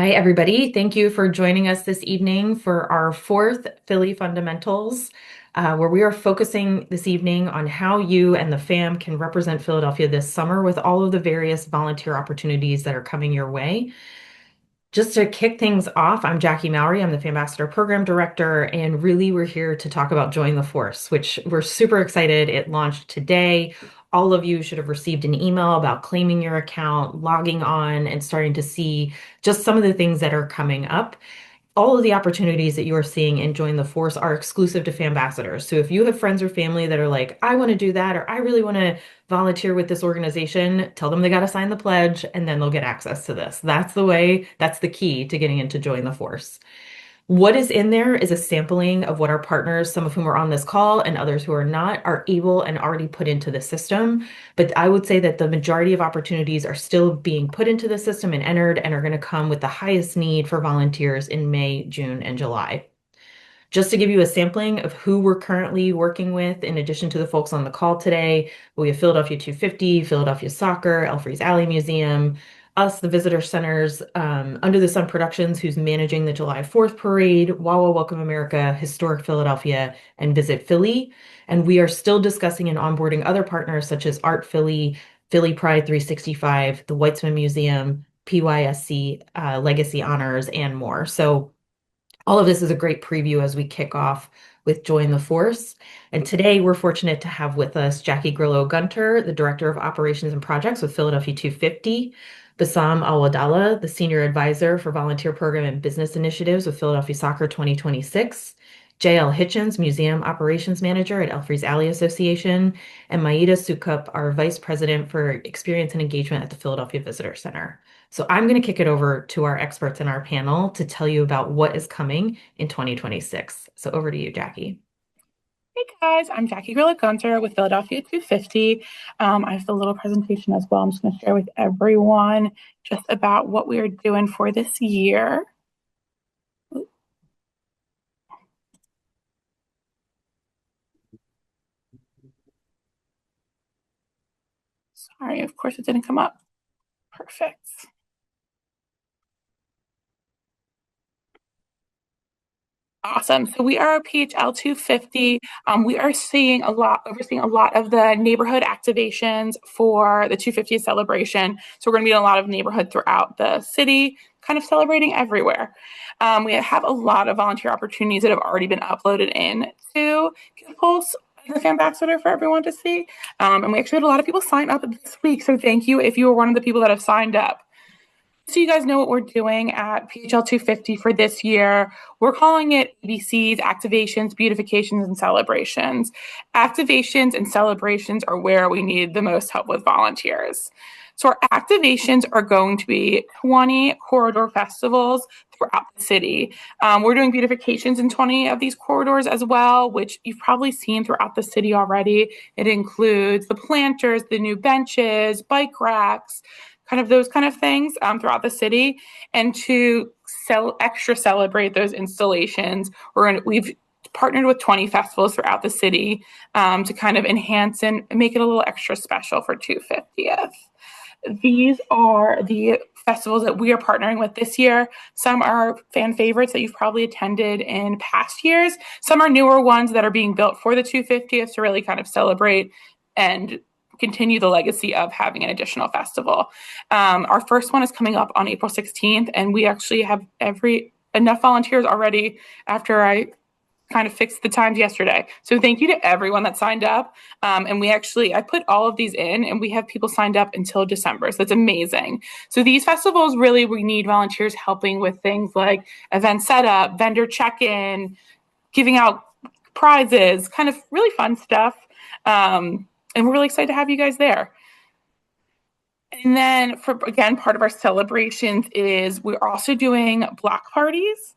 Hi, everybody. Thank you for joining us this evening for our fourth Philly Fundamentals, where we are focusing this evening on how you and the Pham can represent Philadelphia this summer with all of the various volunteer opportunities that are coming your way. Just to kick things off, I'm Jackie Mowry. I'm the Pham Ambassador Program Director, and really we're here to talk about Join the Phorce, which we're super excited. It launched today. All of you should have received an email about claiming your account, logging on, and starting to see just some of the things that are coming up. All of the opportunities that you are seeing in Join the Phorce are exclusive to Pham ambassadors. So if you have friends or family that are like, I want to do that, or I really want to volunteer with this organization, tell them they got to sign the pledge and then they'll get access to this. That's the way, that's the key to getting into Join the Phorce. What is in there is a sampling of what our partners, some of whom are on this call and others who are not, are able and already put into the system. But I would say that the majority of opportunities are still being put into the system and entered and are going to come with the highest need for volunteers in May, June, and July. Just to give you a sampling of who we're currently working with, in addition to the folks on the call today, we have Philadelphia 250, Philadelphia Soccer, Elfrey's Alley Museum, us, the visitor centers, Under the Sun Productions, who's managing the July 4th parade, Wawa Welcome America, Historic Philadelphia, and Visit Philly. And we are still discussing and onboarding other partners such as Art Philly, Philly Pride 365, the Weitzman Museum, PYSC, Legacy Honors, and more. So all of this is a great preview as we kick off with Join the Phorce. And today we're fortunate to have with us Jackie Grillo-Gunter, the Director of Operations and Projects with Philadelphia 250, Bassam Alwadallah, the Senior Advisor for Volunteer Program and Business Initiatives with Philadelphia Soccer 2026, J.L. Hitchens, Museum Operations Manager at Elfrey's Alley Association, and Maida Sukup, our Vice President for Experience and Engagement at the Philadelphia Visitor Center. So I'm going to kick it over to our experts in our panel to tell you about what is coming in 2026. So over to you, Jackie. Hey guys, I'm Jackie Grillo-Gunter with Philadelphia 250. I have the little presentation as well. I'm just going to share with everyone just about what we are doing for this year. Sorry, of course it didn't come up. Perfect. Awesome. So we are a PHL 250. We are overseeing a lot of the neighborhood activations for the 250th celebration. So we're going to be in a lot of neighborhood throughout the city, kind of celebrating everywhere. We have a lot of volunteer opportunities that have already been uploaded in to Pulse, the Pham Ambassador, for everyone to see. And we actually had a lot of people sign up this week. So thank you if you were one of the people that have signed up. So you guys know what we're doing at PHL 250 for this year. We're calling it ABCs, Activations, Beautifications, and Celebrations. Activations and celebrations are where we need the most help with volunteers. So our activations are going to be 20 corridor festivals throughout the city. We're doing beautifications in 20 of these corridors as well, which you've probably seen throughout the city already. It includes the planters, the new benches, bike racks, kind of those kind of things throughout the city. And to celebrate those installations, we've partnered with 20 festivals throughout the city to kind of enhance and make it a little extra special for 250th. These are the festivals that we are partnering with this year. Some are fan favorites that you've probably attended in past years. Some are newer ones that are being built for the 250th to really kind of celebrate and continue the legacy of having an additional festival. Our first one is coming up on April 16th, and we actually have enough volunteers already after I kind of fixed the times yesterday. So thank you to everyone that signed up. And I put all of these in, and we have people signed up until December. So it's amazing. So these festivals, really, we need volunteers helping with things like event setup, vendor check-in, giving out prizes, kind of really fun stuff. And we're really excited to have you guys there. And then part of our celebrations is we're also doing block parties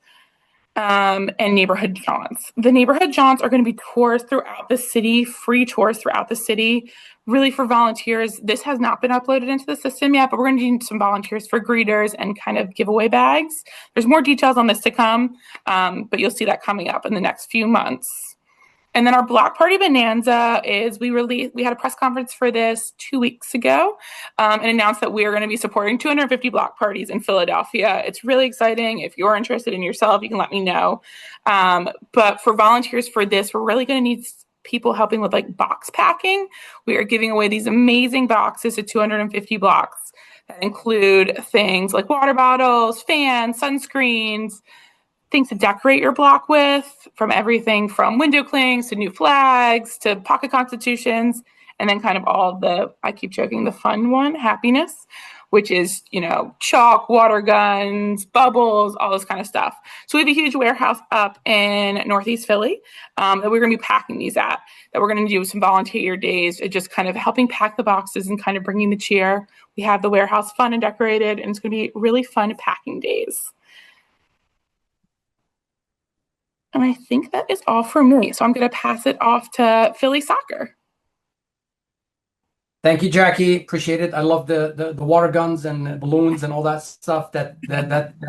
and neighborhood jaunts. The neighborhood jaunts are going to be tours throughout the city, free tours throughout the city, really for volunteers. This has not been uploaded into the system yet, but we're going to need some volunteers for greeters and kind of giveaway bags. There's more details on this to come, but you'll see that coming up in the next few months. And then our block party bonanza is we had a press conference for this 2 weeks ago, and announced that we are going to be supporting 250 block parties in Philadelphia. It's really exciting. If you're interested in yourself, you can let me know. But for volunteers for this, we're really going to need people helping with like box packing. We are giving away these amazing boxes to 250 blocks that include things like water bottles, fans, sunscreens, things to decorate your block with, from everything from window clings to new flags to pocket constitutions, and then kind of all the, I keep joking, the fun one, happiness, which is, chalk, water guns, bubbles, all this kind of stuff. So we have a huge warehouse up in Northeast Philly that we're going to be packing these at, that we're going to do some volunteer days, just kind of helping pack the boxes and kind of bringing the cheer. We have the warehouse fun and decorated, and it's going to be really fun packing days. And I think that is all for me. So I'm going to pass it off to Philly Soccer. Thank you, Jackie. Appreciate it. I love the water guns and balloons and all that stuff. That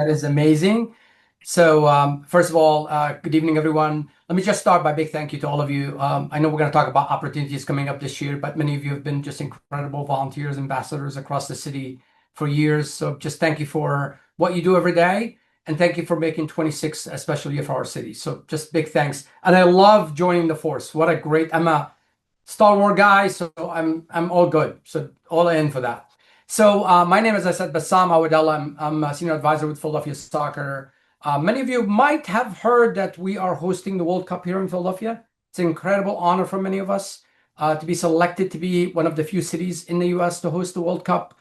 is amazing. So first of all, good evening, everyone. Let me just start by a big thank you to all of you. I know we're going to talk about opportunities coming up this year, but many of you have been just incredible volunteers, ambassadors across the city for years. So just thank you for what you do every day. And thank you for making 26 a special year for our city. So just big thanks. And I love joining the Phorce. What a great, I'm a Star Wars guy, so I'm all good. So all in for that. So my name, as I said, Pham I'm a senior advisor with Philadelphia Soccer. Many of you might have heard that we are hosting the World Cup here in Philadelphia. It's an incredible honor for many of us to be selected to be one of the few cities in the U.S. to host the World Cup.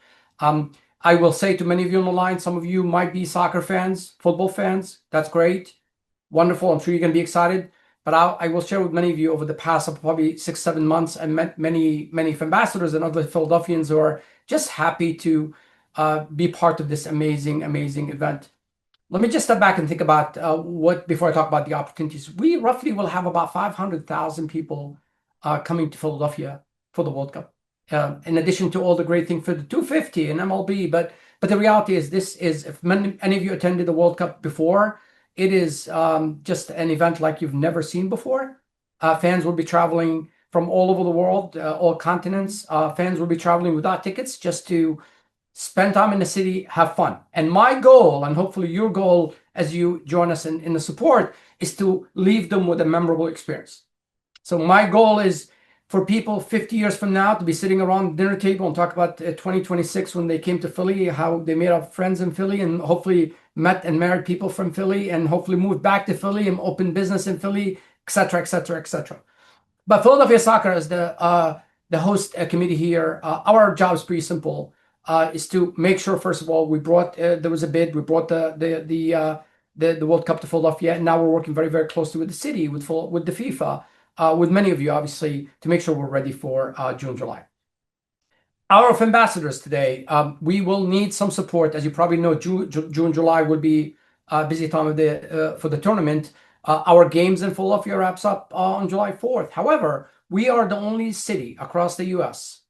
I will say to many of you on the line, some of you might be soccer fans, football fans. That's great. Wonderful. I'm sure you're going to be excited. But I will share with many of you over the past probably 6-7 months, I met many ambassadors and other Philadelphians who are just happy to be part of this amazing event. Let me just step back and think about before I talk about the opportunities. We roughly will have about 500,000 people coming to Philadelphia for the World Cup. In addition to all the great things for the 250 and MLB, but the reality is if any of you attended the World Cup before, it is just an event like you've never seen before. Fans will be traveling from all over the world, all continents. Fans will be traveling without tickets just to spend time in the city, have fun. And my goal, and hopefully your goal as you join us in the support, is to leave them with a memorable experience. So my goal is for people 50 years from now to be sitting around the dinner table and talk about 2026 when they came to Philly, how they made up friends in Philly and hopefully met and married people from Philly and hopefully moved back to Philly and opened business in Philly, et cetera, et cetera, et cetera. But Philadelphia Soccer is the host committee here. Our job is pretty simple, is to make sure, first of all, there was a bid, we brought the World Cup to Philadelphia, and now we're working very, very closely with the city, with the FIFA, with many of you, obviously, to make sure we're ready for June, July. Our ambassadors today, we will need some support. As you probably know, June, July will be a busy time for the tournament. Our games in Philadelphia wraps up on July 4th. However, we are the only city across the U.S.,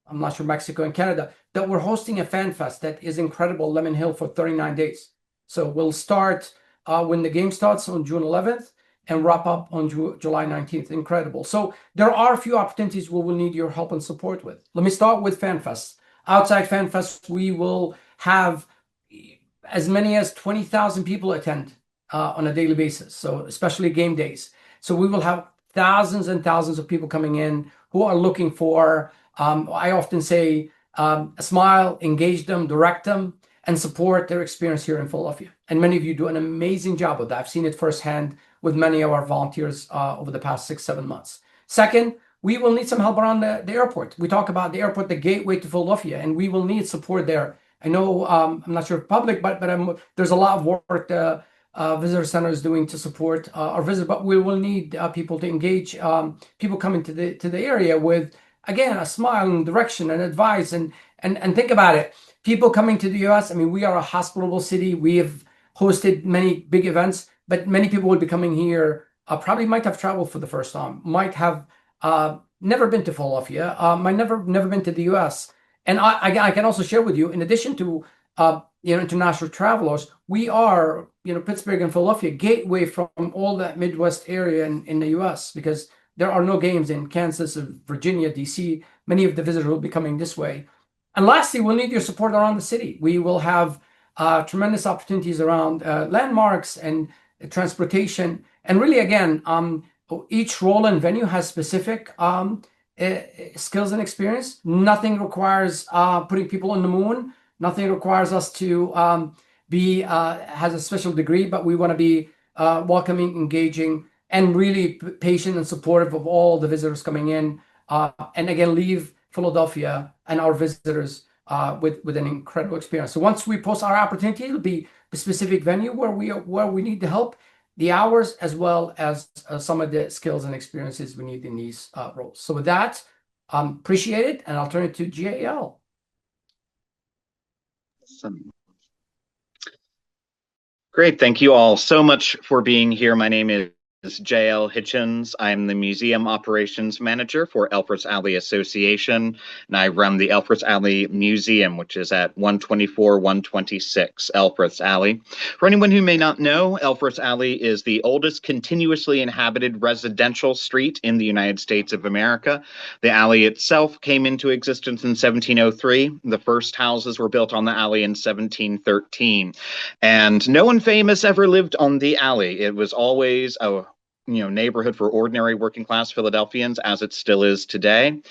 I'm not sure Mexico and Canada, that we're hosting a fan fest that is incredible, Lemon Hill, for 39 days. So we'll start when the game starts on June 11th. And wrap up on July 19th. Incredible. So there are a few opportunities we will need your help and support with. Let me start with FanFest. Outside FanFest, we will have as many as 20,000 people attend on a daily basis, so especially game days. So we will have thousands and thousands of people coming in who are looking for, I often say, a smile, engage them, direct them, and support their experience here in Philadelphia. And many of you do an amazing job with that. I've seen it firsthand with many of our volunteers over the past 6-7 months. Second, we will need some help around the airport. We talk about the airport, the gateway to Philadelphia, and we will need support there. I know, I'm not sure if public, but there's a lot of work the visitor center is doing to support our visit, but we will need people to engage people coming to the area with, again, a smile and direction and advice. And think about it. People coming to the U.S., I mean, we are a hospitable city. We have hosted many big events, but many people will be coming here, probably might have traveled for the first time, might have never been to Philadelphia, might never been to the U.S. And I can also share with you, in addition to international travelers, we are, Pittsburgh and Philadelphia, gateway from all that Midwest area in the U.S. because there are no games in Kansas or Virginia, DC. Many of the visitors will be coming this way. And lastly, we'll need your support around the city. We will have tremendous opportunities around landmarks and transportation. And really, again, each role and venue has specific skills and experience. Nothing requires putting people on the moon. Nothing requires us to has a special degree, but we want to be welcoming, engaging, and really patient and supportive of all the visitors coming in. And again, leave Philadelphia and our visitors with an incredible experience. So once we post our opportunity, it'll be a specific venue where we need the help, the hours, as well as some of the skills and experiences we need in these roles. So with that, appreciate it, and I'll turn it to GAL. Awesome. Great. Thank you all so much for being here. My name is J.L. Hitchens. I'm the Museum Operations Manager for Elfreth's Alley Association, and I run the Elfreth's Alley Museum, which is at 124-126 Elfreth's Alley. For anyone who may not know, Elfreth's Alley is the oldest continuously inhabited residential street in the United States of America. The alley itself came into existence in 1703. The first houses were built on the alley in 1713. And no one famous ever lived on the alley. It was always a neighborhood for ordinary working class Philadelphians, as it still is today.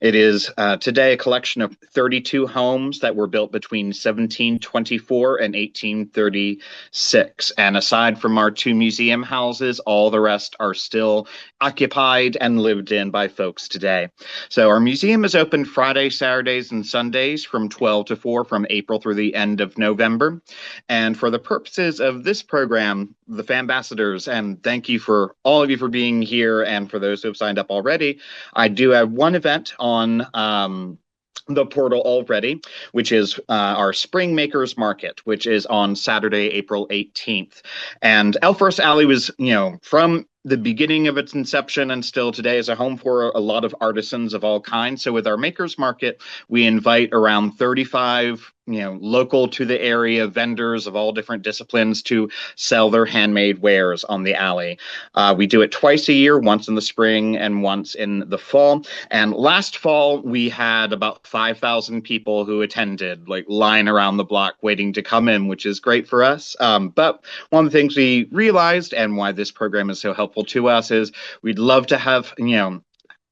It is today a collection of 32 homes that were built between 1724 and 1836. And aside from our two museum houses, all the rest are still occupied and lived in by folks today. So our museum is open Fridays, Saturdays, and Sundays from 12 to 4 from April through the end of November. And for the purposes of this program, the Phambassadors, and thank you for all of you for being here, and for those who have signed up already, I do have one event on the portal already, which is our Spring Makers Market, which is on Saturday, April 18th. And Elfreth's Alley was, from the beginning of its inception and still today is a home for a lot of artisans of all kinds. So with our Makers Market, we invite around 35 local to the area vendors of all different disciplines to sell their handmade wares on the alley. We do it twice a year, once in the spring and once in the fall. And last fall, we had about 5,000 people who attended, lying around the block waiting to come in, which is great for us. But one of the things we realized, and why this program is so helpful to us, is we'd love to have,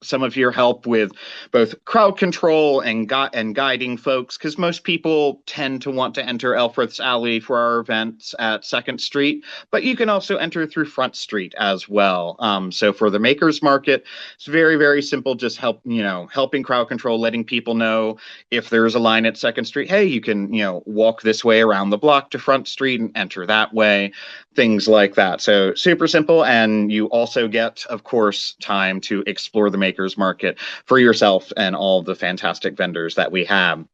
some of your help with both crowd control and guiding folks, because most people tend to want to enter Elfreth's Alley for our events at 2nd Street, but you can also enter through Front Street as well. So for the Makers Market, it's very, very simple. Just helping crowd control, letting people know if there's a line at 2nd Street, hey, you can, walk this way around the block to Front Street and enter that way, things like that. So super simple. And you also get, of course, time to explore the Makers Market for yourself and all the fantastic vendors that we have.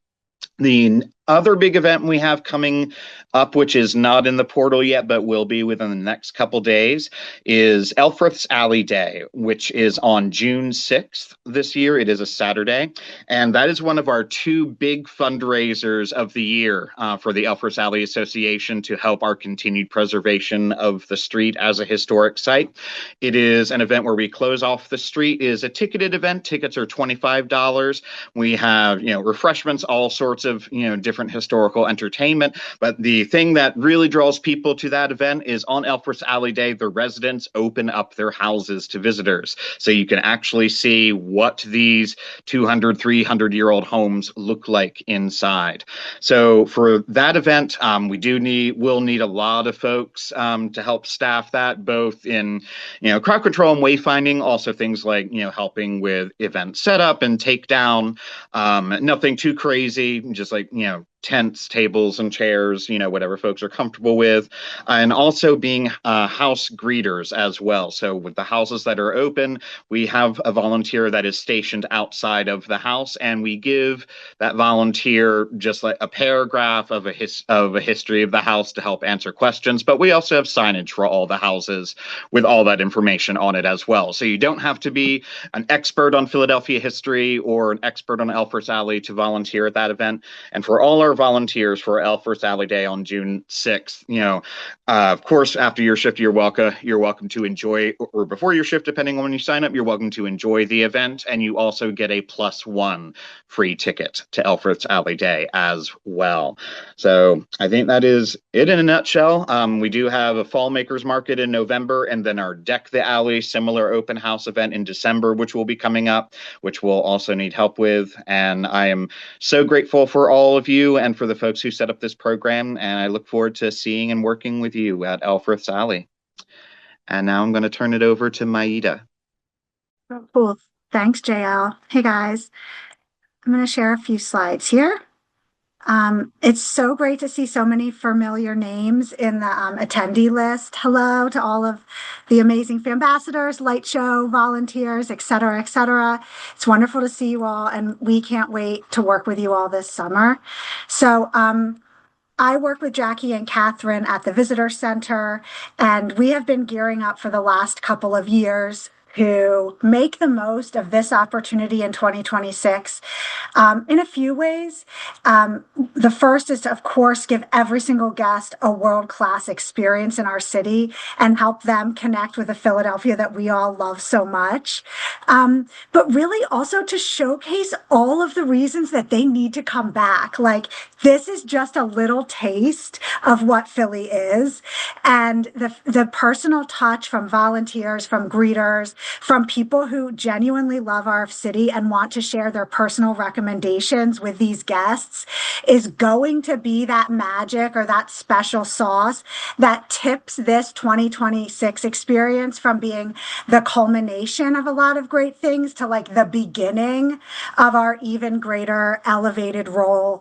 The other big event we have coming up, which is not in the portal yet, but will be within the next couple days, is Elfreth's Alley Day, which is on June 6th this year. It is a Saturday, and that is one of our two big fundraisers of the year for the Elfreth's Alley Association to help our continued preservation of the street as a historic site. It is an event where we close off the street. It is a ticketed event. Tickets are $25. We have, refreshments, all sorts of, different historical entertainment. But the thing that really draws people to that event is on Elfreth's Alley Day, the residents open up their houses to visitors. So you can actually see what these 200, 300-year-old homes look like inside. So for that event, we'll need a lot of folks to help staff that, both in, crowd control and wayfinding, also things like, helping with event setup and takedown. Nothing too crazy, just tents, tables, and chairs, whatever folks are comfortable with, and also being house greeters as well. So with the houses that are open, we have a volunteer that is stationed outside of the house, and we give that volunteer just like a paragraph of a history of the house to help answer questions. But we also have signage for all the houses with all that information on it as well. So you don't have to be an expert on Philadelphia history or an expert on Elfreth's Alley to volunteer at that event. And for all our volunteers for Alfred's Alley Day on June 6th. Of course, after your shift, you're welcome to enjoy, or before your shift, depending on when you sign up, you're welcome to enjoy the event, and you also get a +1 free ticket to Alfred's Alley Day as well. So I think that is it in a nutshell. We do have a Fall Makers Market in November, and then our Deck the Alley similar open house event in December, which will be coming up, which we'll also need help with. And I am so grateful for all of you and for the folks who set up this program, and I look forward to seeing and working with you at Alfred's Alley. And now I'm going to turn it over to Maida. Cool. Thanks, JL. Hey, guys. I'm going to share a few slides here. It's so great to see so many familiar names in the attendee list. Hello to all of the amazing ambassadors, light show volunteers, et cetera, et cetera. It's wonderful to see you all, and we can't wait to work with you all this summer. So I work with Jackie and Catherine at the Visitor Center, and we have been gearing up for the last couple of years to make the most of this opportunity in 2026 in a few ways. The first is to, of course, give every single guest a world-class experience in our city and help them connect with the Philadelphia that we all love so much. But really also to showcase all of the reasons that they need to come back. Like, this is just a little taste of what Philly is. And the personal touch from volunteers, from greeters, from people who genuinely love our city and want to share their personal recommendations with these guests is going to be that magic or that special sauce that tips this 2026 experience from being the culmination of a lot of great things to like the beginning of our even greater elevated role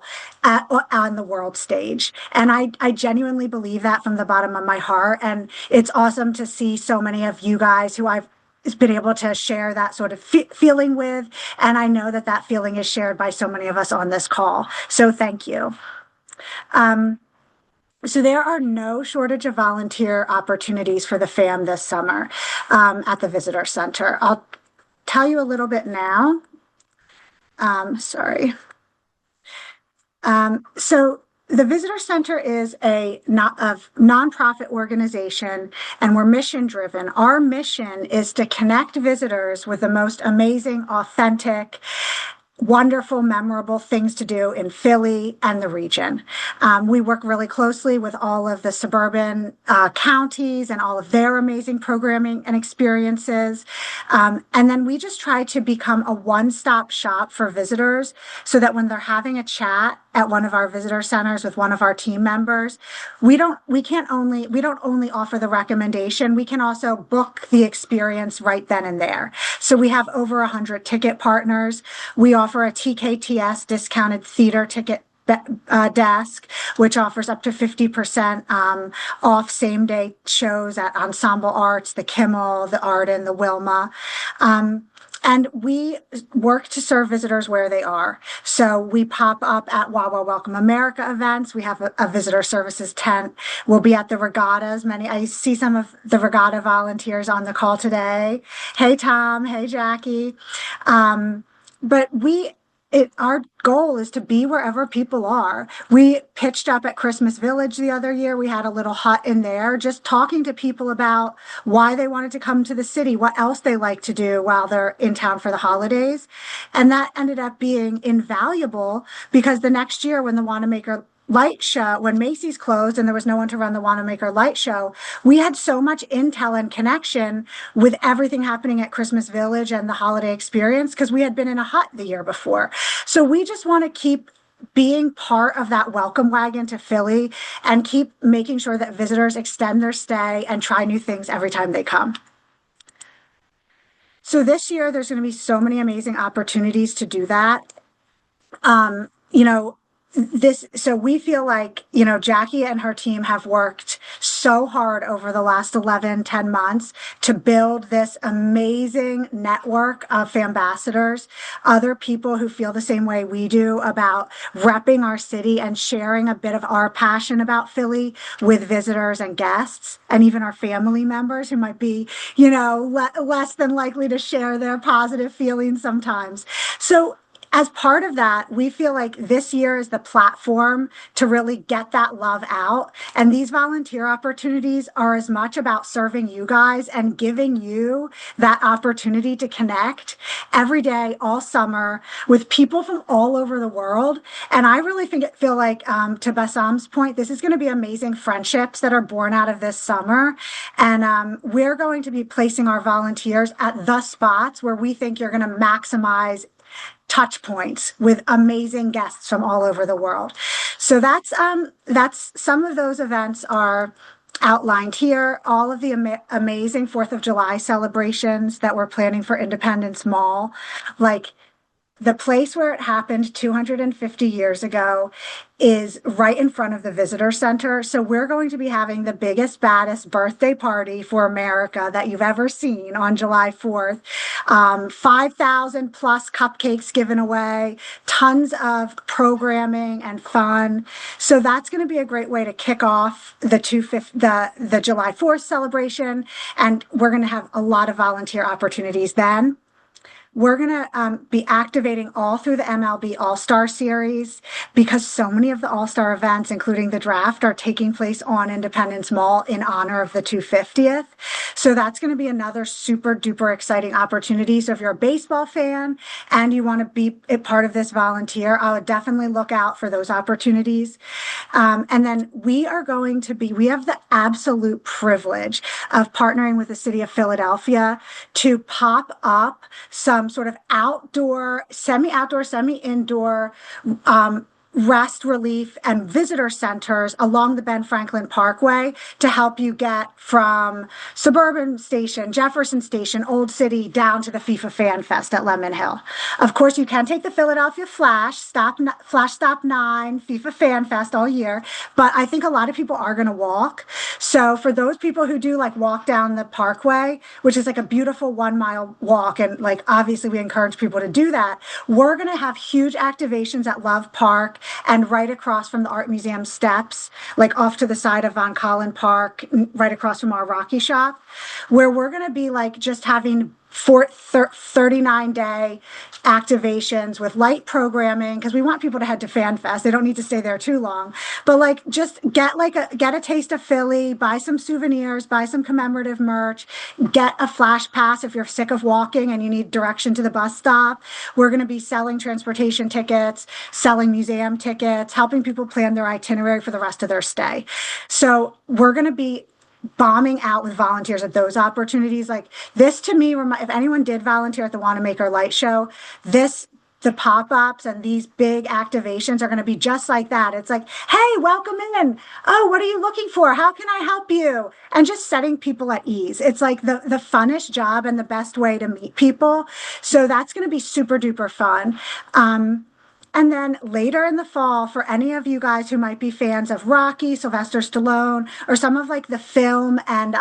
on the world stage. And I genuinely believe that from the bottom of my heart. And it's awesome to see so many of you guys who I've been able to share that sort of feeling with. And I know that that feeling is shared by so many of us on this call. So thank you. So there are no shortage of volunteer opportunities for the FAM this summer at the Visitor Center. I'll tell you a little bit now. Sorry. So the Visitor Center is a nonprofit organization, and we're mission driven. Our mission is to connect visitors with the most amazing, authentic, wonderful, memorable things to do in Philly and the region. We work really closely with all of the suburban counties and all of their amazing programming and experiences. And then we just try to become a one-stop shop for visitors so that when they're having a chat at one of our visitor centers with one of our team members, we don't only offer the recommendation, we can also book the experience right then and there. So we have over 100 ticket partners. We offer a TKTS discounted theater ticket desk, which offers up to 50% off same day shows at Ensemble Arts, the Kimmel, the Arden, the Wilma. And we work to serve visitors where they are. So we pop up at Wawa Welcome America events. We have a visitor services tent. We'll be at the regattas. I see some of the regatta volunteers on the call today. Hey, Tom. Hey, Jackie. But our goal is to be wherever people are. We pitched up at Christmas Village the other year. We had a little hut in there, just talking to people about why they wanted to come to the city, what else they like to do while they're in town for the holidays. And that ended up being invaluable because the next year when the Wanamaker light show, when Macy's closed and there was no one to run the Wanamaker light show, we had so much intel and connection with everything happening at Christmas Village and the holiday experience because we had been in a hut the year before. So we just want to keep being part of that welcome wagon to Philly and keep making sure that visitors extend their stay and try new things every time they come. So this year, there's going to be so many amazing opportunities to do that. So we feel like, Jackie and her team have worked so hard over the last 10 months to build this amazing network of ambassadors, other people who feel the same way we do about repping our city and sharing a bit of our passion about Philly with visitors and guests, and even our family members who might be, less than likely to share their positive feelings sometimes. So as part of that, we feel like this year is the platform to really get that love out. And these volunteer opportunities are as much about serving you guys and giving you that opportunity to connect every day, all summer, with people from all over the world. And I really feel like, to Bassam's point, this is going to be amazing friendships that are born out of this summer. And we're going to be placing our volunteers at the spots where we think you're going to maximize touch points with amazing guests from all over the world. So that's some of those events are outlined here. All of the amazing 4th of July celebrations that we're planning for Independence Mall, like the place where it happened 250 years ago is right in front of the visitor center. So we're going to be having the biggest, baddest birthday party for America that you've ever seen on July 4th. 5,000 plus cupcakes given away, tons of programming and fun. So that's going to be a great way to kick off the July 4th celebration. And we're going to have a lot of volunteer opportunities then. We're going to be activating all through the MLB All-Star Series because so many of the All-Star events, including the draft, are taking place on Independence Mall in honor of the 250th. So that's going to be another super duper exciting opportunity. So if you're a baseball fan and you want to be a part of this volunteer, I would definitely look out for those opportunities. And then we have the absolute privilege of partnering with the city of Philadelphia to pop up some sort of semi-outdoor, semi-indoor rest, relief, and visitor centers along the Ben Franklin Parkway to help you get from Suburban Station, Jefferson Station, Old City, down to the FIFA Fan Fest at Lemon Hill. Of course, you can take the Philadelphia Flash Stop 9, FIFA Fan Fest all year, but I think a lot of people are going to walk. So for those people who do like walk down the Parkway, which is like a beautiful 1 mile walk, and like obviously we encourage people to do that, we're going to have huge activations at Love Park and right across from the Art Museum steps, like off to the side of Von Collin Park, right across from our Rocky shop, where we're going to be like just having 39-day activations with light programming because we want people to head to Fan Fest. They don't need to stay there too long, but like just get a taste of Philly, buy some souvenirs, buy some commemorative merch, get a flash pass if you're sick of walking and you need direction to the bus stop. We're going to be selling transportation tickets, selling museum tickets, helping people plan their itinerary for the rest of their stay. So we're going to be bombing out with volunteers at those opportunities. Like this to me, if anyone did volunteer at the Wanamaker Light Show, the pop-ups and these big activations are going to be just like that. It's like, hey, welcome in. Oh, what are you looking for? How can I help you? And just setting people at ease. It's like the funnest job and the best way to meet people. So that's going to be super duper fun. And then later in the fall, for any of you guys who might be fans of Rocky, Sylvester Stallone, or some of like the film and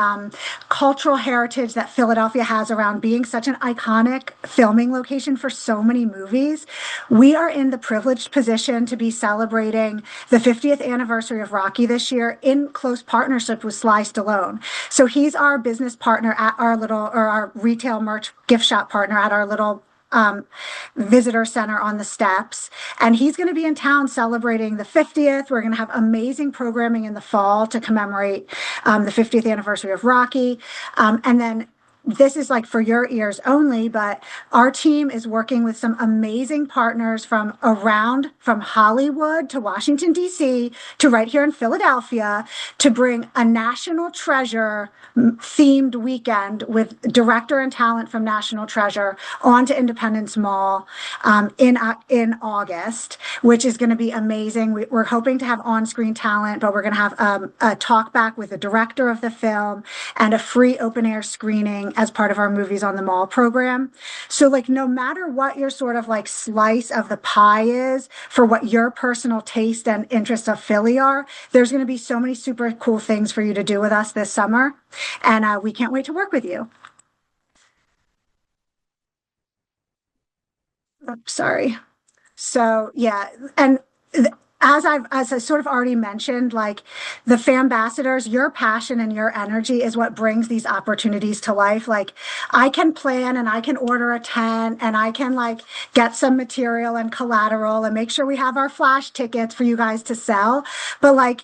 cultural heritage that Philadelphia has around being such an iconic filming location for so many movies, we are in the privileged position to be celebrating the 50th anniversary of Rocky this year in close partnership with Sly Stallone. So he's our business partner at our retail merch gift shop partner at our little visitor center on the steps. And he's going to be in town celebrating the 50th. We're going to have amazing programming in the fall to commemorate the 50th anniversary of Rocky. And then this is like for your ears only, but our team is working with some amazing partners from Hollywood to Washington, D.C. to right here in Philadelphia to bring a National Treasure themed weekend with director and talent from National Treasure onto Independence Mall in August, which is going to be amazing. We're hoping to have on-screen talent, but we're going to have a talk back with the director of the film and a free open-air screening as part of our Movies on the Mall program. So like no matter what your sort of like slice of the pie is for what your personal taste and interests of Philly are, there's going to be so many super cool things for you to do with us this summer. And we can't wait to work with you. Oops, sorry. So yeah, and as I sort of already mentioned, like the Phambassadors, your passion and your energy is what brings these opportunities to life. Like I can plan and I can order a tent and I can like get some material and collateral and make sure we have our flash tickets for you guys to sell. But like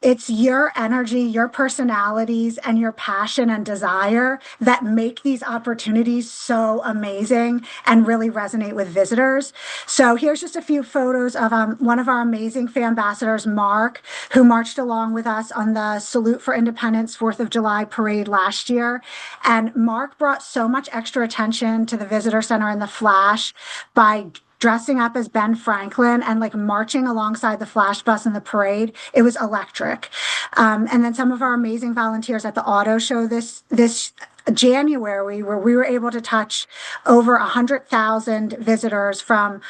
it's your energy, your personalities, and your passion and desire that make these opportunities so amazing and really resonate with visitors. So here's just a few photos of one of our amazing Phambassadors, Mark, who marched along with us on the Salute for Independence 4th of July parade last year. And Mark brought so much extra attention to the visitor center and the flash by dressing up as Ben Franklin and like marching alongside the flash bus in the parade. It was electric. And then some of our amazing volunteers at the auto show this January, where we were able to touch over 100,000 visitors from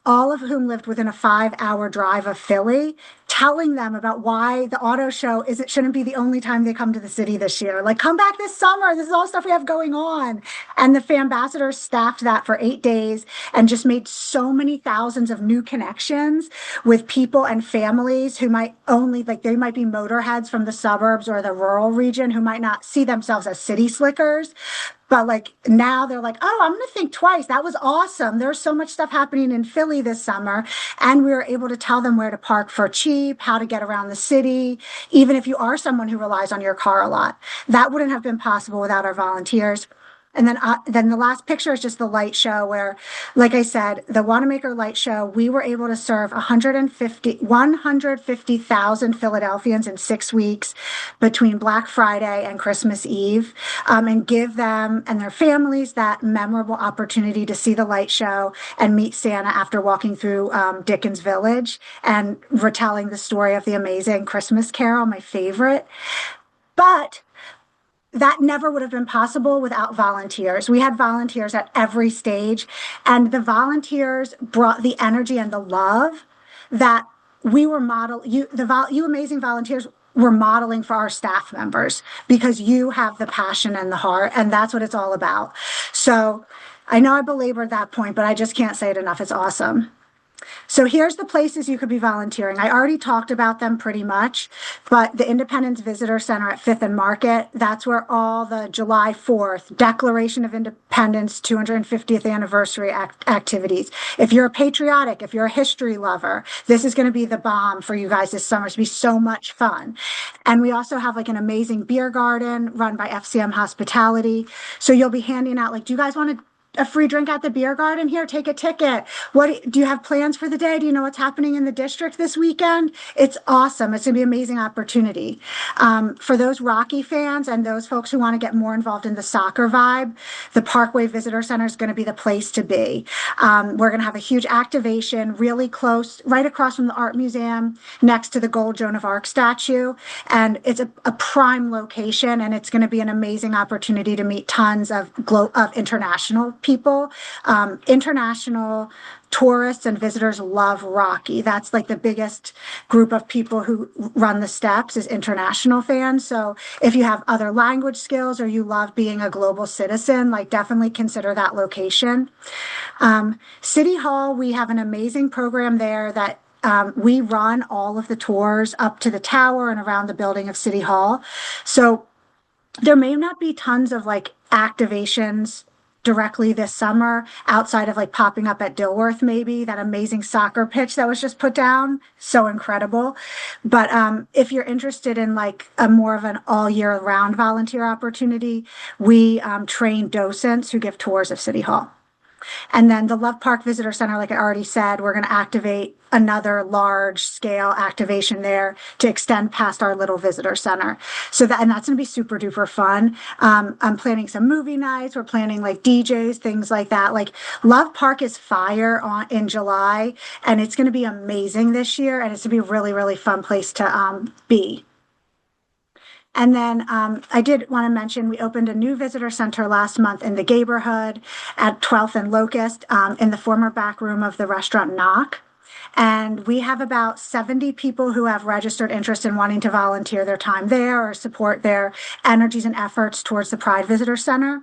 all of whom lived within a 5-hour drive of Philly, telling them about why the auto show shouldn't be the only time they come to the city this year. Like, come back this summer. This is all stuff we have going on. And the Phambassadors staffed that for 8 days and just made so many thousands of new connections with people and families who might only, like, they might be motorheads from the suburbs or the rural region who might not see themselves as city slickers. But like now they're like, oh, I'm going to think twice. That was awesome. There's so much stuff happening in Philly this summer. And we were able to tell them where to park for cheap, how to get around the city, even if you are someone who relies on your car a lot. That wouldn't have been possible without our volunteers. And then the last picture is just the light show where, like I said, the Wanamaker Light Show, we were able to serve 150,000 Philadelphians in 6 weeks between Black Friday and Christmas Eve, and give them and their families that memorable opportunity to see the light show and meet Santa after walking through Dickens Village and retelling the story of the amazing Christmas Carol, my favorite. But that never would have been possible without volunteers. We had volunteers at every stage, and the volunteers brought the energy and the love that we were you amazing volunteers were modeling for our staff members because you have the passion and the heart, and that's what it's all about. So I know I belabored that point, but I just can't say it enough. It's awesome. So here's the places you could be volunteering. I already talked about them pretty much, but the Independence Visitor Center at 5th and Market, that's where all the July 4th Declaration of Independence 250th anniversary activities. If you're a patriotic, if you're a history lover, this is going to be the bomb for you guys this summer. It's going to be so much fun. And we also have like an amazing beer garden run by FCM Hospitality. So you'll be handing out, like, do you guys want a free drink at the beer garden? Here, take a ticket. What do you have plans for the day? Do you know what's happening in the district this weekend? It's awesome. It's going to be an amazing opportunity. For those Rocky fans and those folks who want to get more involved in the soccer vibe, the Parkway Visitor Center is going to be the place to be. We're going to have a huge activation really close, right across from the Art Museum, next to the gold Joan of Arc statue. And it's a prime location, and it's going to be an amazing opportunity to meet tons of international people. International tourists and visitors love Rocky. That's like the biggest group of people who run the steps is international fans. So if you have other language skills or you love being a global citizen, like definitely consider that location. City Hall, we have an amazing program there that we run all of the tours up to the tower and around the building of City Hall. So there may not be tons of like activations directly this summer outside of like popping up at Dilworth, maybe that amazing soccer pitch that was just put down. So incredible. But if you're interested in like a more of an all year round volunteer opportunity, we train docents who give tours of City Hall. And then the Love Park Visitor Center, like I already said, we're going to activate another large scale activation there to extend past our little visitor center. And that's going to be super duper fun. I'm planning some movie nights. We're planning like DJs, things like that. Like Love Park is fire in July, and it's going to be amazing this year. And it's going to be a really, really fun place to be. And then I did want to mention we opened a new visitor center last month in the neighborhood at 12th and Locust in the former back room of the restaurant Knock. And we have about 70 people who have registered interest in wanting to volunteer their time there or support their energies and efforts towards the Pride Visitor Center.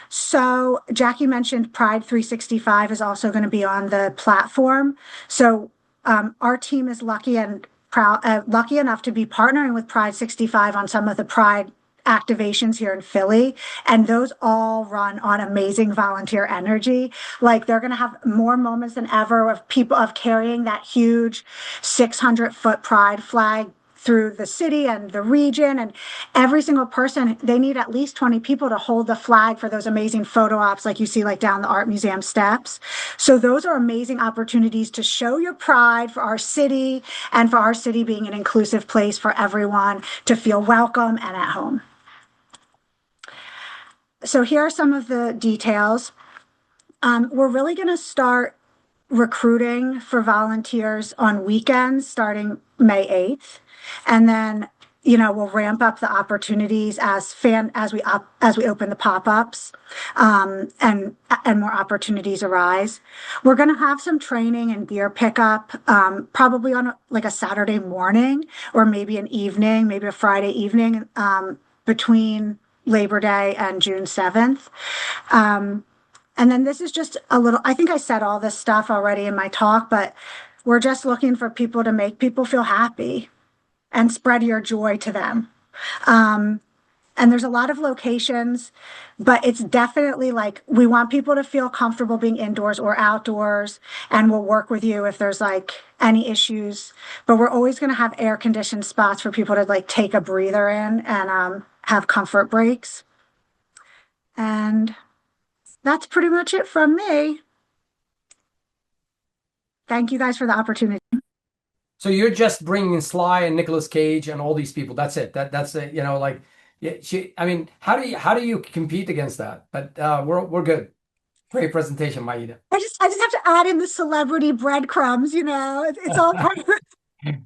So Jackie mentioned Pride 365 is also going to be on the platform. So our team is lucky enough to be partnering with Pride 65 on some of the Pride activations here in Philly, and those all run on amazing volunteer energy. Like they're going to have more moments than ever of people of carrying that huge 600-foot Pride flag through the city and the region, and every single person, they need at least 20 people to hold the flag for those amazing photo ops like you see like down the art museum steps. So those are amazing opportunities to show your pride for our city and for our city being an inclusive place for everyone to feel welcome and at home. So here are some of the details. We're really going to start recruiting for volunteers on weekends starting May 8th. And then, we'll ramp up the opportunities as we open the pop-ups, and more opportunities arise. We're going to have some training and gear pickup, probably on like a Saturday morning or maybe an evening, maybe a Friday evening, between Labor Day and June 7th. And then this is just a little, I think I said all this stuff already in my talk, but we're just looking for people to make people feel happy and spread your joy to them. And there's a lot of locations, but it's definitely like we want people to feel comfortable being indoors or outdoors, and we'll work with you if there's like any issues. But we're always going to have air conditioned spots for people to like take a breather in and have comfort breaks. And that's pretty much it from me. Thank you guys for the opportunity. So you're just bringing in Sly and Nicolas Cage and all these people. That's it. That's it. Like, yeah. I mean, how do you compete against that? But we're good. Great presentation, Maida. I just have to add in the celebrity breadcrumbs. It's all part of it.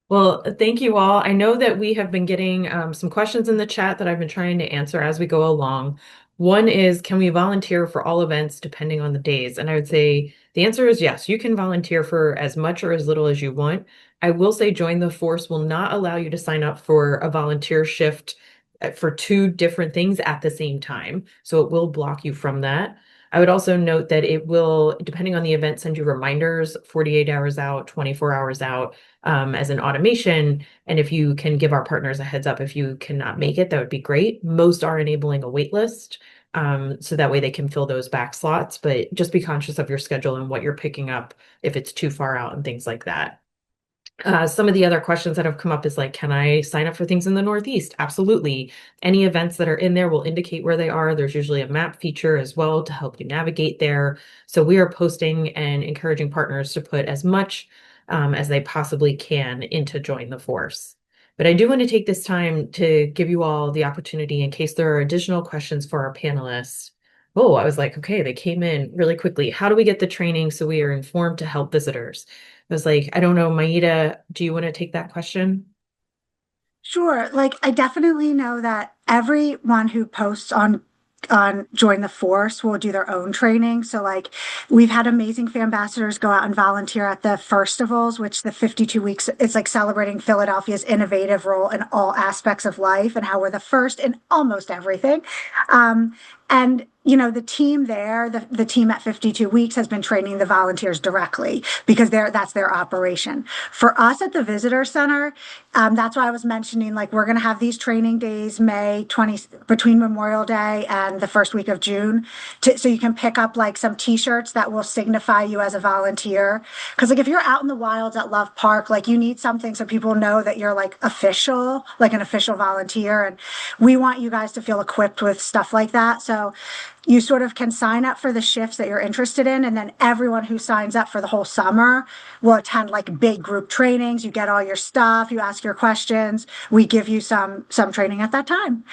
Well, thank you all. I know that we have been getting some questions in the chat that I've been trying to answer as we go along. One is, can we volunteer for all events depending on the days? And I would say the answer is yes. You can volunteer for as much or as little as you want. I will say Join the Force will not allow you to sign up for a volunteer shift for two different things at the same time. So it will block you from that. I would also note that it will, depending on the event, send you reminders 48 hours out, 24 hours out, as an automation. And if you can give our partners a heads up, if you cannot make it, that would be great. Most are enabling a wait list, so that way they can fill those back slots, but just be conscious of your schedule and what you're picking up if it's too far out and things like that. Some of the other questions that have come up is like, can I sign up for things in the Northeast? Absolutely. Any events that are in there will indicate where they are. There's usually a map feature as well to help you navigate there. So we are posting and encouraging partners to put as much as they possibly can into Join the Force. But I do want to take this time to give you all the opportunity in case there are additional questions for our panelists. Oh, I was like, okay, they came in really quickly. How do we get the training so we are informed to help visitors? I was like, I don't know, Maida, do you want to take that question? Sure. Like I definitely know that everyone who posts on Join the Force will do their own training. So like we've had amazing ambassadors go out and volunteer at the Firstivals, which the 52 weeks, it's like celebrating Philadelphia's innovative role in all aspects of life and how we're the first in almost everything. And the team there, the team at 52 Weeks has been training the volunteers directly because that's their operation. For us at the Visitor Center, that's why I was mentioning, like, we're going to have these training days, May 20, between Memorial Day and the first week of June. So you can pick up like some t-shirts that will signify you as a volunteer. Because like if you're out in the wilds at Love Park, like you need something so people know that you're like official, like an official volunteer. And we want you guys to feel equipped with stuff like that. So you sort of can sign up for the shifts that you're interested in, and then everyone who signs up for the whole summer will attend like big group trainings. You get all your stuff, you ask your questions, we give you some training at that time.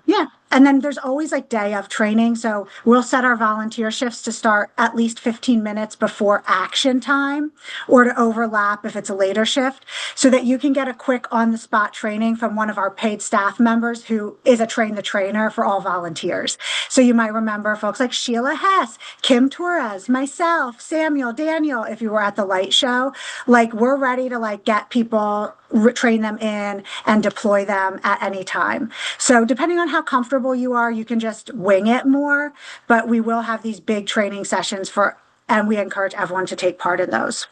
Yeah. And then there's always like day of training. So we'll set our volunteer shifts to start at least 15 minutes before action time or to overlap if it's a later shift so that you can get a quick on the spot training from one of our paid staff members who is a train the trainer for all volunteers. So you might remember folks like Sheila Hess, Kim Torres, myself, Samuel, Daniel, if you were at the light show, like we're ready to like get people, train them in and deploy them at any time. So depending on how comfortable you are, you can just wing it more, but we will have these big training sessions for and we encourage everyone to take part in those.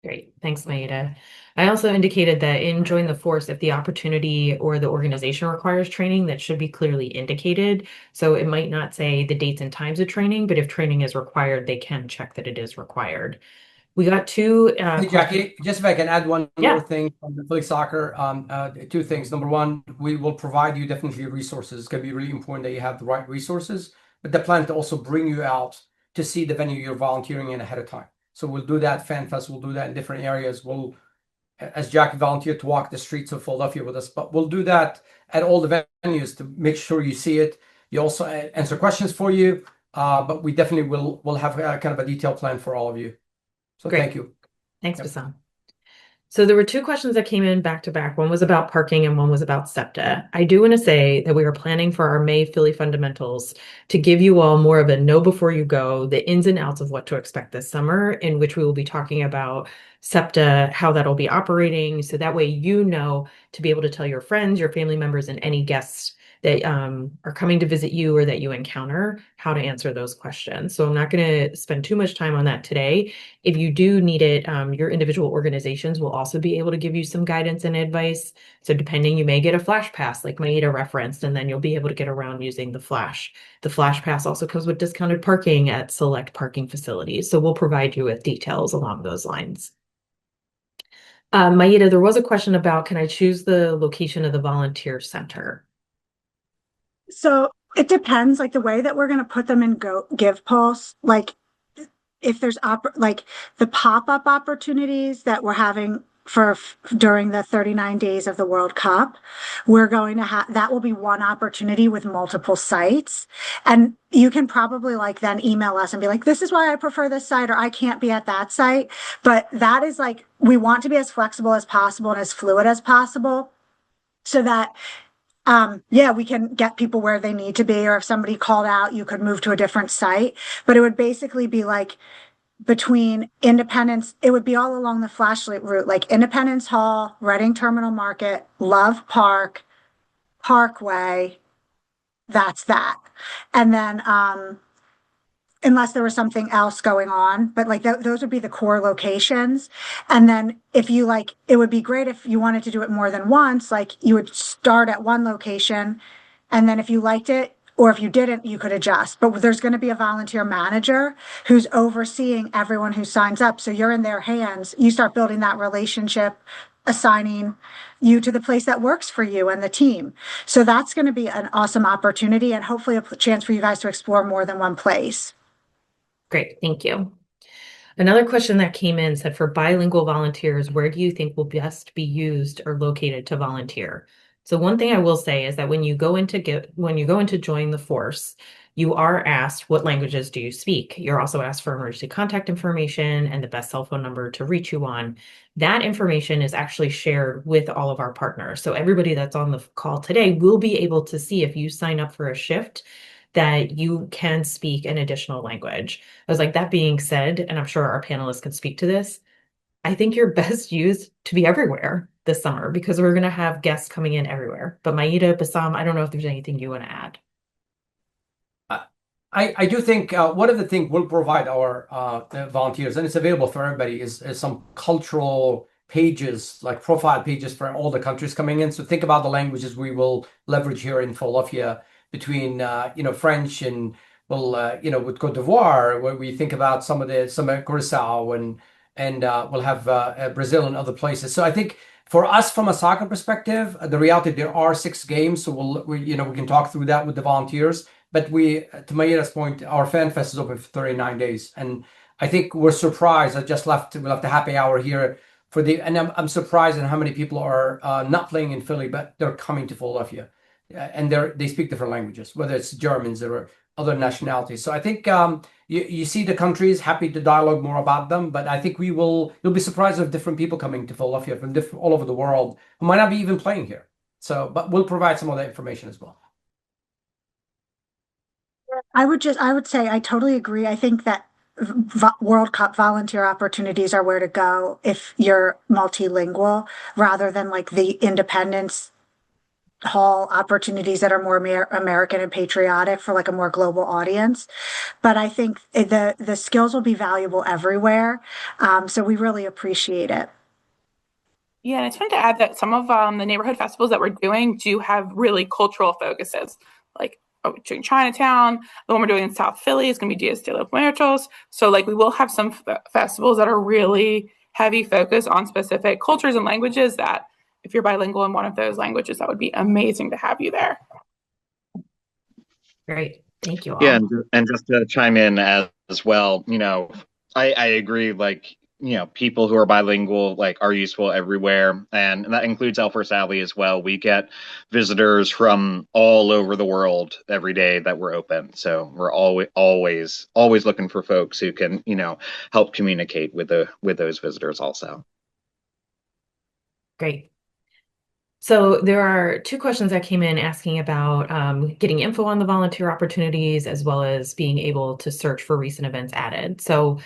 Great. Thanks, Maida. I also indicated that in Join the Force, if the opportunity or the organization requires training, that should be clearly indicated. So it might not say the dates and times of training, but if training is required, they can check that it is required. We got two Hey, Jackie, just if I can add one more Yeah. thing from the Philly Soccer, two things. Number one, we will provide you definitely resources. It's going to be really important that you have the right resources, but the plan to also bring you out to see the venue you're volunteering in ahead of time. So we'll do that. Fan Fest, we'll do that in different areas. We'll, as Jackie volunteered to walk the streets of Philadelphia with us, but we'll do that at all the venues to make sure you see it. You also answer questions for you, but we definitely will have kind of a detailed plan for all of you. So Great. thank you. Thanks, Yep. Bassam. So there were two questions that came in back to back. One was about parking and one was about SEPTA. I do want to say that we are planning for our May Philly Fundamentals to give you all more of a know before you go, the ins and outs of what to expect this summer, in which we will be talking about SEPTA, how that'll be operating. So that way you know to be able to tell your friends, your family members, and any guests that are coming to visit you or that you encounter how to answer those questions. So I'm not going to spend too much time on that today. If you do need it, your individual organizations will also be able to give you some guidance and advice. So depending, you may get a flash pass like Maida referenced, and then you'll be able to get around using the flash. The flash pass also comes with discounted parking at select parking facilities. So we'll provide you with details along those lines. Maida, there was a question about, can I choose the location of the volunteer center? So it depends, like the way that we're going to put them in Give Pulse, like if there's like the pop-up opportunities that we're having for during the 39 days of the World Cup, we're going to have that will be one opportunity with multiple sites. And you can probably like then email us and be like, this is why I prefer this site, or I can't be at that site. But that is like, we want to be as flexible as possible and as fluid as possible so that yeah, we can get people where they need to be, or if somebody called out, you could move to a different site. But it would basically be like between Independence, it would be all along the flashlight route, like Independence Hall, Reading Terminal Market, Love Park, Parkway. That's that. And then unless there was something else going on, but like those would be the core locations. And then if you like, it would be great if you wanted to do it more than once, like you would start at one location, and then if you liked it or if you didn't, you could adjust. But there's going to be a volunteer manager who's overseeing everyone who signs up. So you're in their hands. You start building that relationship, assigning you to the place that works for you and the team. So that's going to be an awesome opportunity and hopefully a chance for you guys to explore more than one place. Great, thank you. Another question that came in said, for bilingual volunteers, where do you think will best be used or located to volunteer? So one thing I will say is that when you go into join the force, you are asked what languages do you speak. You're also asked for emergency contact information and the best cell phone number to reach you on. That information is actually shared with all of our partners. So everybody that's on the call today will be able to see if you sign up for a shift that you can speak an additional language. I was like, that being said, and I'm sure our panelists can speak to this, I think you're best used to be everywhere this summer because we're going to have guests coming in everywhere. But Maida, Bassam, I don't know if there's anything you want to add. I do think one of the things we'll provide our volunteers, and it's available for everybody, is some cultural pages, like profile pages for all the countries coming in. So think about the languages we will leverage here in Philadelphia between French and with Cote d'Ivoire, where we think about some Curacao and we'll have Brazil and other places. So I think for us, from a soccer perspective, the reality there are 6 games, so we can talk through that with the volunteers. But to Maida's point, our Fan Fest is open for 39 days. And I think we're surprised. We left a happy hour here and I'm surprised at how many people are not playing in Philly, but they're coming to Philadelphia. And they speak different languages, whether it's Germans or other nationalities. So I think you see the countries, happy to dialogue more about them, but I think you'll be surprised of different people coming to Philadelphia from all over the world who might not be even playing here. So, but we'll provide some of that information as well. I would say I totally agree. I think that World Cup volunteer opportunities are where to go if you're multilingual rather than like the independence hall opportunities that are more American and patriotic for like a more global audience. But I think the skills will be valuable everywhere. So we really appreciate it. Yeah, and I just wanted to add that some of the neighborhood festivals that we're doing do have really cultural focuses. Like doing Chinatown, the one we're doing in South Philly is going to be Dias de los Muertos. So like we will have some festivals that are really heavy focus on specific cultures and languages that if you're bilingual in one of those languages, that would be amazing to have you there. Great. Thank you Yeah, all. and just to chime in as well, I agree. Like, people who are bilingual like are useful everywhere, and that includes Elfers Alley as well. We get visitors from all over the world every day that we're open, so we're always looking for folks who can, help communicate with those visitors also. Great. So there are two questions that came in asking about getting info on the volunteer opportunities as well as being able to search for recent events added. So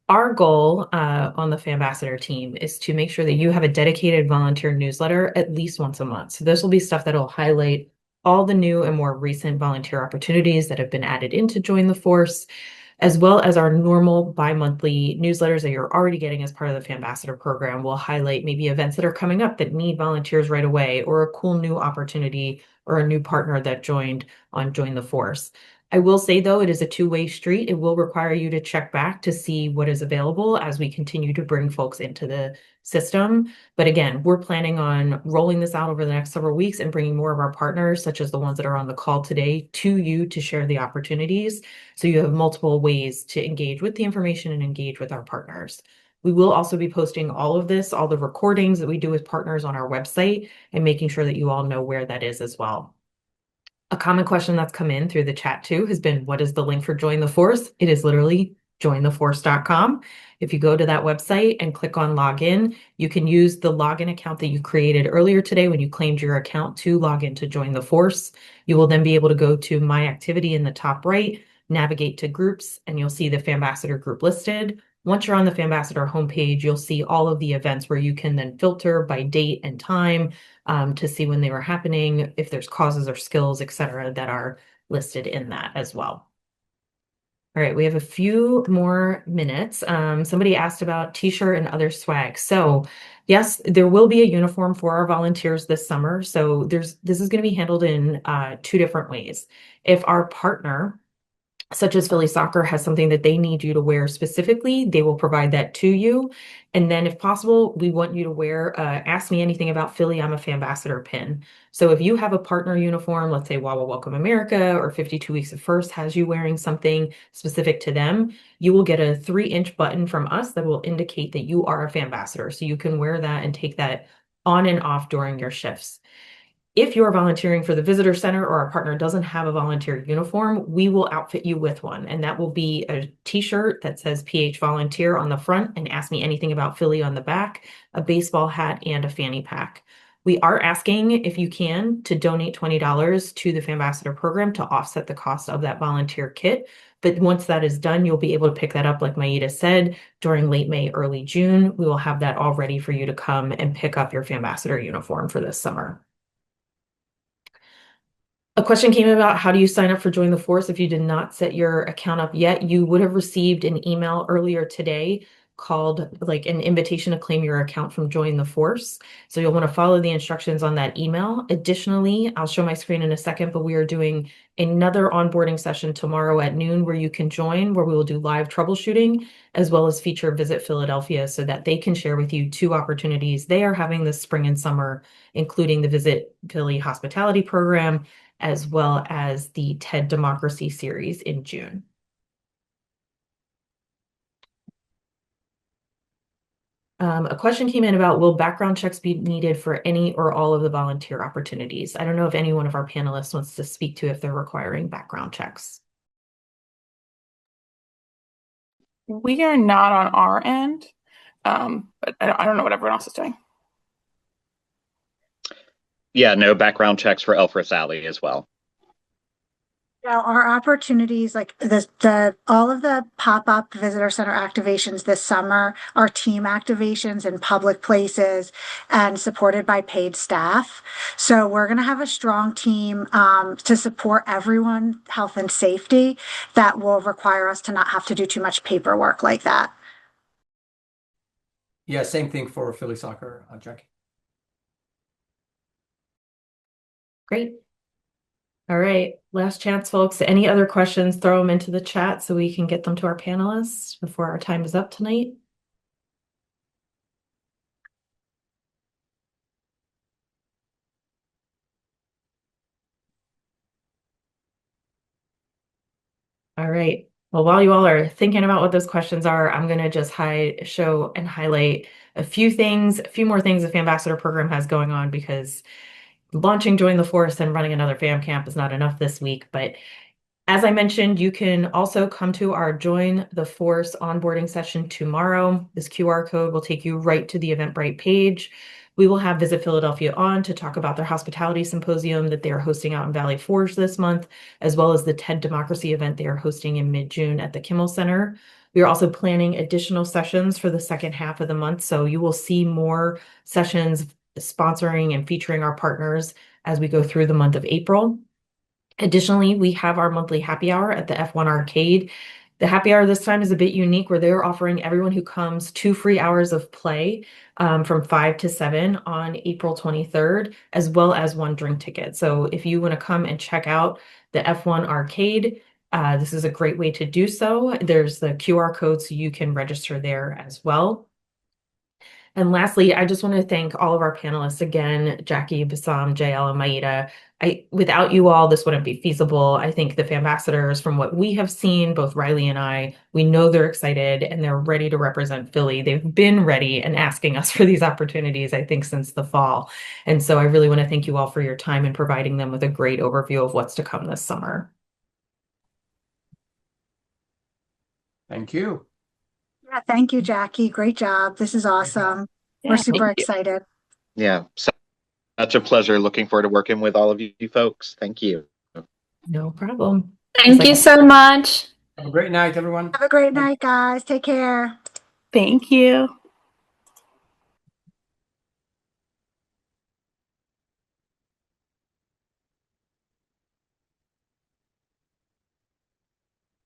our goal on the Fambassador team is to make sure that you have a dedicated volunteer newsletter at least once a month. So this will be stuff that will highlight all the new and more recent volunteer opportunities that have been added into Join the Force, as well as our normal bi-monthly newsletters that you're already getting as part of the Fambassador program. Will highlight maybe events that are coming up that need volunteers right away, or a cool new opportunity or a new partner that joined on Join the Force. I will say, though, it is a two-way street. It will require you to check back to see what is available as we continue to bring folks into the system. But again, we're planning on rolling this out over the next several weeks and bringing more of our partners, such as the ones that are on the call today, to you to share the opportunities. So you have multiple ways to engage with the information and engage with our partners. We will also be posting all of this, all the recordings that we do with partners on our website, and making sure that you all know where that is as well. A common question that's come in through the chat too has been, what is the link for Join the Force? It is literally jointheforce.com. If you go to that website and click on login, you can use the login account that you created earlier today when you claimed your account to log in to Join the Force. You will then be able to go to My Activity in the top right, navigate to groups, and you'll see the Fambassador group listed. Once you're on the Fambassador homepage, you'll see all of the events where you can then filter by date and time, to see when they were happening, if there's causes or skills, et cetera, that are listed in that as well. All right, we have a few more minutes. Somebody asked about t-shirt and other swag. So yes, there will be a uniform for our volunteers this summer. So this is going to be handled in two different ways. If our partner, such as Philly Soccer, has something that they need you to wear specifically, they will provide that to you. And then if possible, we want you to wear Ask Me Anything About Philly, I'm a Fambassador pin. So if you have a partner uniform, let's say Wawa Welcome America or 52 Weeks of First has you wearing something specific to them, you will get a 3-inch button from us that will indicate that you are a Fambassador. So you can wear that and take that on and off during your shifts. If you're volunteering for the visitor center or our partner doesn't have a volunteer uniform, we will outfit you with one. And that will be a t-shirt that says PH Volunteer on the front and Ask Me Anything About Philly on the back, a baseball hat, and a fanny pack. We are asking, if you can, to donate $20 to the Fambassador program to offset the cost of that volunteer kit. But once that is done, you'll be able to pick that up, like Maida said, during late May, early June. We will have that all ready for you to come and pick up your Fambassador uniform for this summer. A question came about, how do you sign up for Join the Force? If you did not set your account up yet, you would have received an email earlier today called like an invitation to claim your account from Join the Force. So you'll want to follow the instructions on that email. Additionally, I'll show my screen in a second, but we are doing another onboarding session tomorrow at noon where you can join, where we will do live troubleshooting as well as feature Visit Philadelphia so that they can share with you 2 opportunities they are having this spring and summer, including the Visit Philly Hospitality Program, as well as the TED Democracy series in June. A question came in about, will background checks be needed for any or all of the volunteer opportunities? I don't know if any one of our panelists wants to speak to if they're requiring background checks. We are not on our end, but I don't know what everyone else is doing. Yeah, no background checks for Elfress Alley as well. Yeah, our opportunities like all of the pop-up visitor center activations this summer are team activations in public places and supported by paid staff. So we're going to have a strong team to support everyone, health and safety, that will require us to not have to do too much paperwork like that. Yeah, same thing for Philly soccer, Jackie. Great. All right, last chance, folks. Any other questions, throw them into the chat so we can get them to our panelists before our time is up tonight. All right. Well, while you all are thinking about what those questions are, I'm going to just show and highlight a few more things the Ambassador program has going on, because launching Join the Phorce and running another FAM camp is not enough this week. But as I mentioned, you can also come to our Join the Phorce onboarding session tomorrow. This QR code will take you right to the Eventbrite page. We will have Visit Philadelphia on to talk about their hospitality symposium that they are hosting out in Valley Forge this month, as well as the TED Democracy event they are hosting in mid-June at the Kimmel Center. We are also planning additional sessions for the second half of the month, so you will see more sessions sponsoring and featuring our partners as we go through the month of April. Additionally, we have our monthly happy hour at the F1 Arcade. The happy hour this time is a bit unique, where they're offering everyone who comes 2 free hours of play from 5 to 7 on April 23rd, as well as 1 drink ticket. So if you want to come and check out the F1 Arcade, this is a great way to do so. There's the QR code so you can register there as well. And lastly, I just want to thank all of our panelists again, Jackie, Bassam, JL, and Maida. Without you all, this wouldn't be feasible. I think the ambassadors, from what we have seen, both Riley and I, we know they're excited and they're ready to represent Philly. They've been ready and asking us for these opportunities, I think, since the fall. And so I really want to thank you all for your time and providing them with a great overview of what's to come this summer. Thank you. Yeah, thank you, Jackie. Great job. This is awesome. We're super excited. Yeah, such a pleasure. Looking forward to working with all of you folks. Thank you. No problem. Thank you so much. Have a great night, everyone. Have a great night, guys. Take care. Thank you.